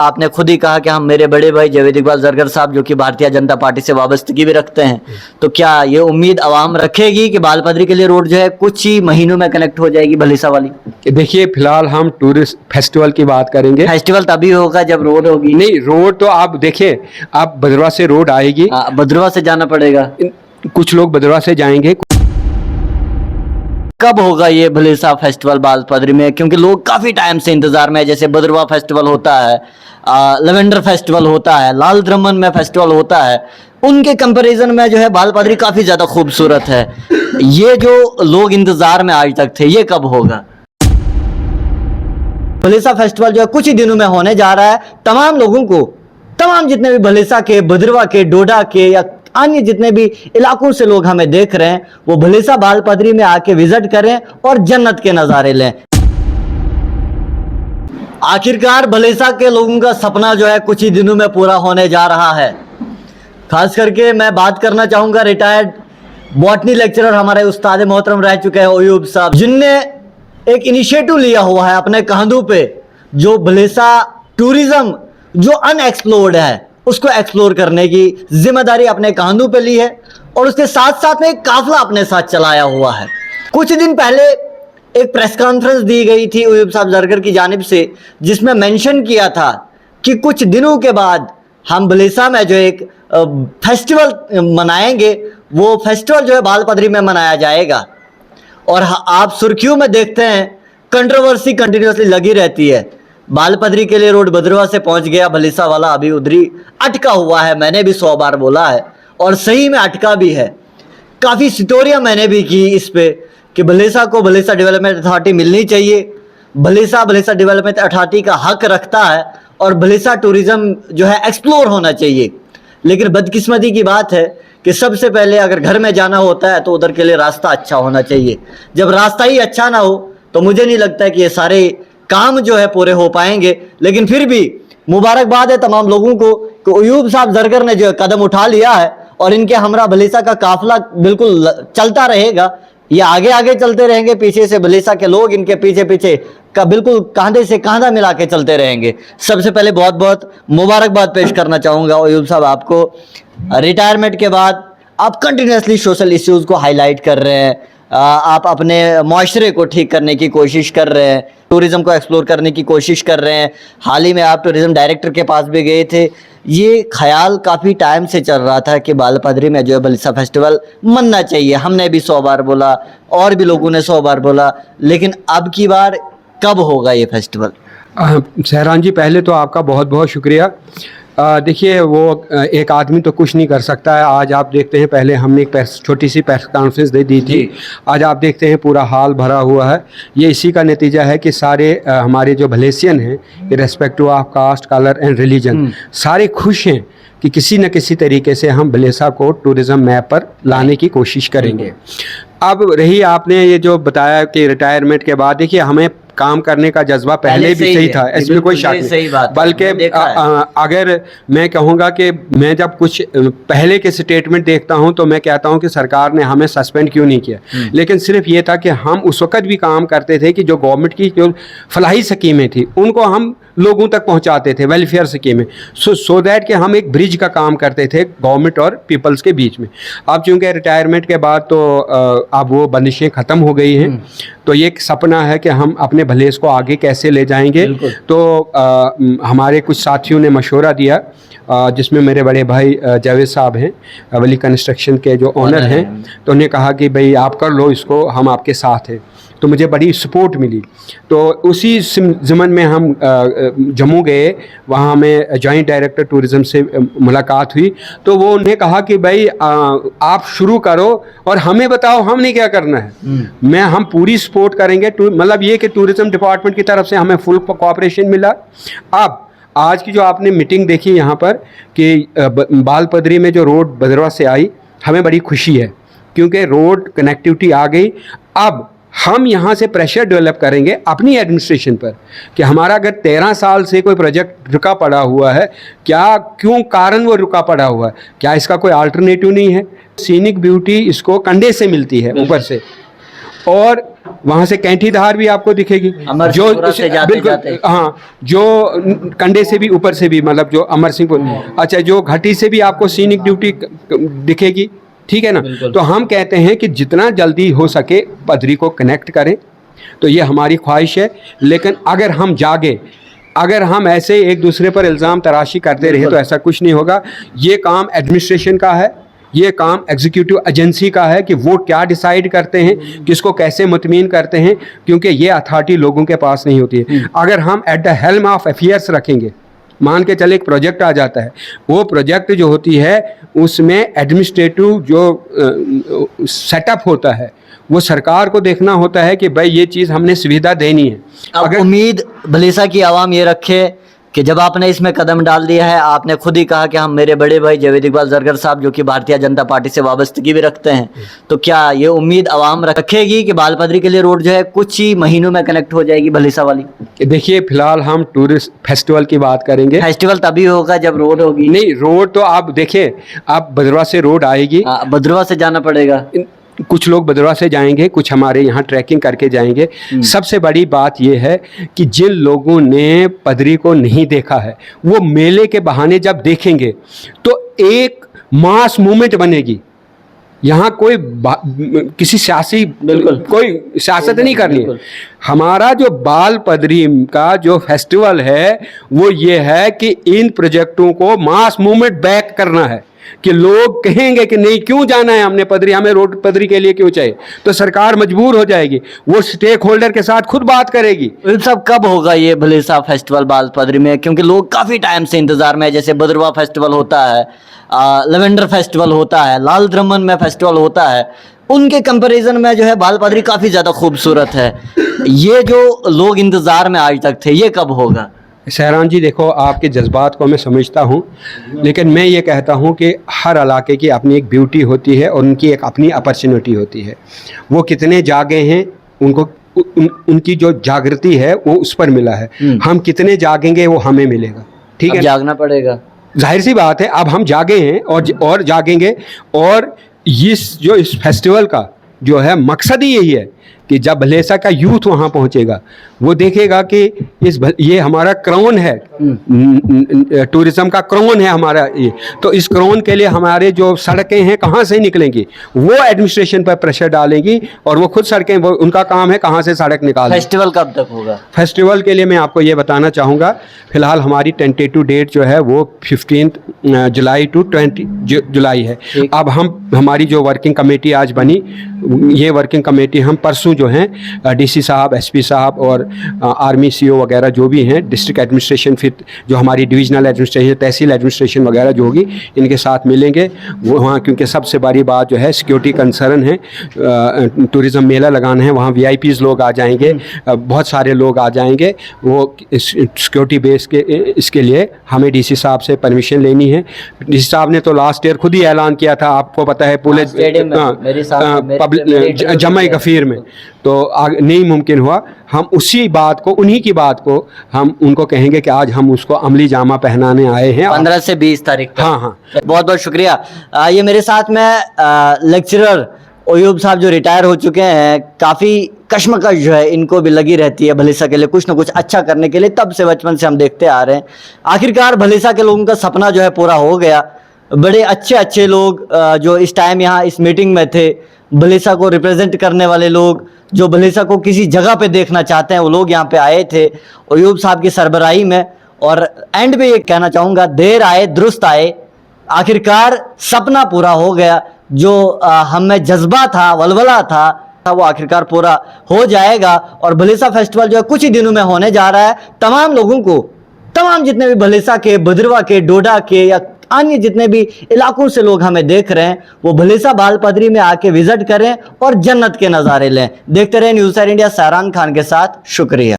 आपने खुद ही कहा कि हम मेरे बड़े भाई जावेद इकबाल जरगर साहब जो कि भारतीय जनता पार्टी से वाबस्तगी भी रखते हैं, तो क्या ये उम्मीद आवाम रखेगी कि बालपदरी के लिए रोड जो है कुछ ही महीनों में कनेक्ट हो जाएगी भलीसा वाली? देखिए, फिलहाल हम टूरिस्ट फेस्टिवल की बात करेंगे। फेस्टिवल तभी होगा जब रोड होगी। नहीं, रोड तो आप देखिए, आप बदरवा से रोड आएगी। बदरवा से जाना पड़ेगा, कुछ लोग बदरवा से जाएंगे। कब होगा ये भलीसा फेस्टिवल बालपदरी में? क्योंकि लोग काफी टाइम से इंतजार में है। जैसे बदरवा फेस्टिवल होता है, लवेंडर फेस्टिवल होता है, लाल द्रमन में फेस्टिवल होता है, उनके कंपैरिजन में जो है बालपदरी काफी ज्यादा खूबसूरत है। ये जो लोग इंतजार में आज तक थे, ये कब होगा? भलीसा फेस्टिवल जो है कुछ ही दिनों में होने जा रहा है। तमाम लोगों को, तमाम जितने भी भलीसा के, बदरवा के, डोडा के या अन्य जितने भी इलाकों से लोग हमें देख रहे हैं, वो भलीसा बालपदरी में आके विजिट करें और जन्नत के नजारे लें। आखिरकार भलीसा के लोगों का सपना जो है कुछ ही दिनों में पूरा होने जा रहा है। खास करके मैं बात करना चाहूंगा रिटायर्ड बॉटनी लेक्चरर हमारे उस्ताद मोहतरम रह चुके हैं अयूब साहब, जिनने एक इनिशिएटिव लिया हुआ है अपने कंधों पे, जो भलीसा टूरिज्म जो अनएक्सप्लोर्ड है उसको एक्सप्लोर करने की जिम्मेदारी अपने कंधों पे ली है और उसके साथ साथ में एक काफिला अपने साथ चलाया हुआ है। कुछ दिन पहले एक प्रेस कॉन्फ्रेंस दी गई थी अयूब साहब जरगर की जानिब से, जिसमें मेंशन किया था कि कुछ दिनों के बाद हम भलीसा में जो एक फेस्टिवल मनाएंगे, वो फेस्टिवल जो है बालपदरी में मनाया जाएगा। और आप सुर्खियों में देखते हैं कंट्रोवर्सी कंटिन्यूसली लगी रहती है। बालपदरी के लिए रोड बदरवा से पहुंच गया, भलीसा वाला अभी उधरी अटका हुआ है। मैंने भी 100 बार बोला है और सही में अटका भी है। काफ़ी स्टोरियां मैंने भी की इस पे कि भलीसा को भलीसा डेवलपमेंट अथॉरिटी मिलनी चाहिए। भलीसा डेवलपमेंट अथॉरिटी का हक रखता है और भलीसा टूरिज्म जो है एक्सप्लोर होना चाहिए। लेकिन बदकिस्मती की बात है कि सबसे पहले अगर घर में जाना होता है तो उधर के लिए रास्ता अच्छा होना चाहिए। जब रास्ता ही अच्छा ना हो तो मुझे नहीं लगता है कि ये सारे काम जो है पूरे हो पाएंगे। लेकिन फिर भी मुबारकबाद है तमाम लोगों को कि अयूब साहब जरगर ने जो कदम उठा लिया है और इनके हमरा भलीसा का काफिला बिल्कुल चलता रहेगा। ये आगे आगे चलते रहेंगे, पीछे से भलीसा के लोग इनके पीछे पीछे का बिल्कुल कांधे से कांधा मिला के चलते रहेंगे। सबसे पहले बहुत बहुत मुबारकबाद पेश करना चाहूँगा अयूब साहब आपको। रिटायरमेंट के बाद आप कंटिन्यूसली सोशल इश्यूज़ को हाईलाइट कर रहे हैं, आप अपने माशरे को ठीक करने की कोशिश कर रहे हैं, टूरिज़्म को एक्सप्लोर करने की कोशिश कर रहे हैं। हाल ही में आप टूरिज़्म डायरेक्टर के पास भी गए थे। ये ख्याल काफ़ी टाइम से चल रहा था कि बालपदरी में जो है भलीसा फेस्टिवल मनना चाहिए। हमने भी 100 बार बोला और भी लोगों ने 100 बार बोला, लेकिन अब की बार कब होगा ये फेस्टिवल? सहरान जी, पहले तो आपका बहुत बहुत शुक्रिया। देखिए, वो एक आदमी तो कुछ नहीं कर सकता है। आज आप देखते हैं, पहले हमने एक छोटी सी प्रेस कॉन्फ्रेंस दे दी थी, आज आप देखते हैं पूरा हाल भरा हुआ है। ये इसी का नतीजा है कि सारे हमारे जो भलेसियन हैं, respective of caste, colour and religion, सारे खुश हैं कि किसी न किसी तरीके से हम भलीसा को टूरिज़्म मैप पर लाने की कोशिश करेंगे। अब रही आपने ये जो बताया कि रिटायरमेंट के बाद, देखिए हमें काम करने का जज्बा पहले भी सही था, इसमें कोई शक नहीं। बल्कि अगर मैं कहूँगा कि मैं जब कुछ पहले के स्टेटमेंट देखता हूँ तो मैं कहता हूँ कि सरकार ने हमें सस्पेंड क्यों नहीं किया। लेकिन सिर्फ ये था कि हम उस वक्त भी काम करते थे कि जो गवर्नमेंट की जो फलाही स्कीमें थी उनको हम लोगों तक पहुंचाते थे, वेलफेयर स्कीमें, सो दैट कि हम एक ब्रिज का काम करते थे गवर्नमेंट और पीपल्स के बीच में। अब चूँकि रिटायरमेंट के बाद तो अब वो बंदिशें ख़त्म हो गई हैं, तो ये एक सपना है कि हम अपने भलेस को आगे कैसे ले जाएंगे। तो हमारे कुछ साथियों ने मशवरा दिया, जिसमें मेरे बड़े भाई जावेद साहब हैं, वली कंस्ट्रक्शन के जो ओनर हैं, तो उन्हें कहा कि भाई आप कर लो इसको, हम आपके साथ हैं। तो मुझे बड़ी सपोर्ट मिली। तो उसी ज़मन में हम जम्मू गए, वहाँ हमें जॉइंट डायरेक्टर टूरिज़्म से मुलाकात हुई। तो वो उन्हें कहा कि भाई आप शुरू करो और हमें बताओ हमने क्या करना है। हम पूरी सपोर्ट करेंगे। मतलब ये कि टूरिज़्म डिपार्टमेंट की तरफ से हमें फुल कोऑपरेशन मिला। अब आज की जो आपने मीटिंग देखी यहाँ पर कि बालपदरी में जो रोड बदरवा से आई, हमें बड़ी खुशी है क्योंकि रोड कनेक्टिविटी आ गई। अब हम यहाँ से प्रेशर डेवलप करेंगे अपनी एडमिनिस्ट्रेशन पर कि हमारा अगर 13 साल से कोई प्रोजेक्ट रुका पड़ा हुआ है, क्यों कारण वो रुका पड़ा हुआ है, क्या इसका कोई अल्टरनेटिव नहीं है। सीनिक ब्यूटी इसको कंधे से मिलती है ऊपर से, और वहां से कैंठी धार भी आपको दिखेगी, अमर जो सिंहपुरा से जाते बिल्कुल जाते। हाँ, जो कंडे से भी ऊपर से भी, मतलब जो अमर सिंहपुर, अच्छा, जो घाटी से भी आपको सीनिक ड्यूटी दिखेगी, ठीक है ना। तो हम कहते हैं कि जितना जल्दी हो सके पदरी को कनेक्ट करें, तो ये हमारी ख्वाहिश है। लेकिन अगर हम जागे, अगर हम ऐसे एक दूसरे पर इल्ज़ाम तराशी करते रहे तो ऐसा कुछ नहीं होगा। ये काम एडमिनिस्ट्रेशन का है, ये काम एग्जीक्यूटिव एजेंसी का है कि वो क्या डिसाइड करते हैं, किसको कैसे मुतमीन करते हैं, क्योंकि ये अथॉरिटी लोगों के पास नहीं होती है। अगर हम at the helm of affairs रखेंगे, मान के चले एक प्रोजेक्ट आ जाता है, वो प्रोजेक्ट जो होती है उसमें एडमिनिस्ट्रेटिव जो सेटअप होता है वो सरकार को देखना होता है कि भाई ये चीज़ हमने सुविधा देनी है। अब उम्मीद भलीसा की आवाम ये रखे कि जब आपने इसमें कदम डाल दिया है, आपने खुद ही कहा कि हम मेरे बड़े भाई जावेद इकबाल जरगर साहब जो कि भारतीय जनता पार्टी से वाबस्तगी भी रखते हैं, तो क्या ये उम्मीद आवाम रखेगी कि बाल पदरी के लिए रोड जो है कुछ ही महीनों में कनेक्ट हो जाएगी भलीसा वाली? देखिए, फिलहाल हम टूरिस्ट फेस्टिवल की बात करेंगे। फेस्टिवल तभी होगा जब रोड होगी। नहीं, रोड तो आप देखिए, आप भद्रवा से रोड आएगी, भद्रवा से जाना पड़ेगा। कुछ लोग भद्रवा से जाएंगे, कुछ हमारे यहाँ ट्रैकिंग करके जाएंगे। सबसे बड़ी बात यह है कि जिन लोगों ने पदरी को नहीं देखा है वो मेले के बहाने जब देखेंगे तो एक मास मूवमेंट बनेगी। यहाँ कोई किसी सियासी, कोई सियासत नहीं करनी है। हमारा जो बाल पदरी का जो फेस्टिवल है वो ये है कि इन प्रोजेक्टों को मास मूवमेंट बैक करना है, कि लोग कहेंगे कि नहीं, क्यों जाना है हमने पदरी, हमें रोड पदरी के लिए क्यों चाहिए, तो सरकार मजबूर हो जाएगी, वो स्टेक होल्डर के साथ खुद बात करेगी। सब कब होगा ये भलीसा फेस्टिवल बाल पदरी में? क्योंकि लोग काफ़ी टाइम से इंतज़ार में है। जैसे भद्रवा फेस्टिवल होता है, लेवेंडर फेस्टिवल होता है, लाल द्रमन में फेस्टिवल होता है, उनके कंपैरिजन में जो है बाल पदरी काफ़ी ज़्यादा खूबसूरत है। ये जो लोग इंतज़ार में आज तक थे, ये कब होगा? सहरान जी, देखो, आपके जज्बात को मैं समझता हूँ, लेकिन मैं ये कहता हूँ कि हर इलाके की अपनी एक ब्यूटी होती है और उनकी एक अपनी अपॉर्चुनिटी होती है। वो कितने जागे हैं, उनको उनकी जो जागृति है वो उस पर मिला है। हम कितने जागेंगे वो हमें मिलेगा, ठीक है। जागना पड़ेगा, जाहिर सी बात है। अब हम जागे हैं और जागेंगे, और इस फेस्टिवल का जो है मकसद ही यही है कि जब भलेसा का यूथ वहाँ पहुँचेगा वो देखेगा कि ये हमारा क्राउन है, टूरिज़्म का क्राउन है हमारा ये। तो इस क्राउन के लिए हमारे जो सड़कें हैं कहाँ से निकलेंगी, वो एडमिनिस्ट्रेशन पर प्रेशर डालेंगी, और वो खुद सड़कें, वो उनका काम है कहाँ से सड़क निकालें। फेस्टिवल कब तक होगा? फेस्टिवल के लिए मैं आपको ये बताना चाहूँगा, फिलहाल हमारी टेंटेटिव डेट जो है वो 15 जुलाई टू 20 जुलाई है। अब हमारी जो वर्किंग कमेटी आज बनी, ये वर्किंग कमेटी हम परसों जो हैं डीसी साहब, एसपी साहब और आर्मी सीओ वगैरह जो भी हैं, डिस्ट्रिक्ट एडमिनिस्ट्रेशन, फिर जो हमारी डिविजनल एडमिनिस्ट्रेशन, तहसील एडमिनिस्ट्रेशन वगैरह जो होगी, इनके साथ मिलेंगे वो वहाँ, क्योंकि सबसे बड़ी बात जो है सिक्योरिटी कंसर्न है। टूरिज़्म मेला लगाना है, वहाँ VIPs लोग आ जाएंगे, बहुत सारे लोग आ जाएंगे। वो सिक्योरिटी बेस के इसके लिए हमें डीसी साहब से परमिशन लेनी है। डीसी साहब ने तो लास्ट ईयर खुद ही ऐलान किया था, आपको पता है, पूरे जमा गफ़ीर में, तो नहीं मुमकिन हुआ। हम उसी बात को, उन्हीं की बात को हम उनको कहेंगे कि आज हम उसको अमली जामा पहनाने आए हैं 15 से 20 तारीख तक। हाँ। बहुत बहुत शुक्रिया। ये मेरे साथ में लेक्चरर अयूब साहब जो रिटायर हो चुके हैं, काफ़ी कश्मकश जो है इनको भी लगी रहती है भलीसा के लिए कुछ ना कुछ अच्छा करने के लिए, तब से बचपन से हम देखते आ रहे हैं। आखिरकार भलीसा के लोगों का सपना जो है पूरा हो गया। बड़े अच्छे लोग जो इस टाइम यहाँ इस मीटिंग में थे, भलीसा को रिप्रेजेंट करने वाले लोग, जो भलीसा को किसी जगह पे देखना चाहते हैं, वो लोग यहाँ पे आए थे अयूब साहब की सरबराही में। और एंड में ये कहना चाहूँगा, देर आए दुरुस्त आए, आखिरकार सपना पूरा हो गया। जो हम में जज्बा था, वलवला था, वो आखिरकार पूरा हो जाएगा। और भलीसा फेस्टिवल जो है कुछ ही दिनों में होने जा रहा है। तमाम लोगों को, तमाम जितने भी भलीसा के, भद्रवा के, डोडा के या अन्य जितने भी इलाकों से लोग हमें देख रहे हैं, वो भलीसा बाल पदरी में आके विजिट करें और जन्नत के नज़ारे लें। देखते रहें न्यूज़ इंडिया, सहरान खान के साथ। शुक्रिया।